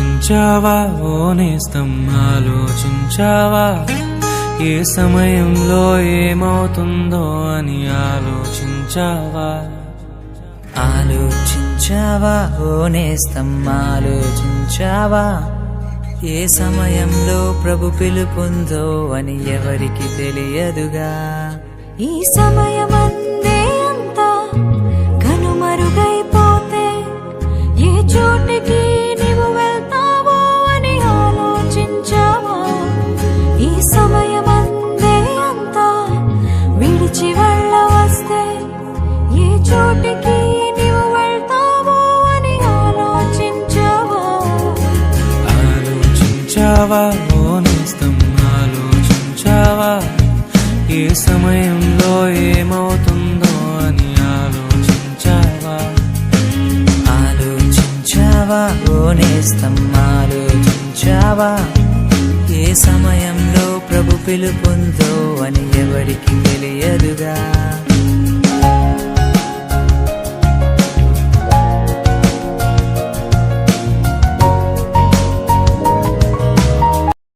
ఆలోచించావా ఓ నేస్తం, ఆలోచించావా ఏ సమయంలో ఏమవుతుందో అని ఆలోచించావా? ఆలోచించావా ఓ నేస్తం, ఆలోచించావా ఏ సమయంలో ప్రభు పిలుపుందో అని ఎవరికి తెలియదుగా. ఈ సమయమందే అంతా కనుమరుగైపోతే ఏ చోటికి నీవు వెళ్తావో అని ఆలోచించావా? ఈ సమయమందే అంతా విడిచి వెళ్ళవస్తే ఏ చోటికి నీవు వెళ్తావో అని ఆలోచించావా? ఆలోచించావా ఓ నేస్తం, ఆలోచించావా ఏ సమయంలో ఏమవుతుందో అని ఆలోచించావా? ఆలోచించావా ఓ నేస్తం, ఆలోచించావా ఏ సమయంలో ప్రభు పిలుపుందో అని ఎవరికి తెలియదుగా.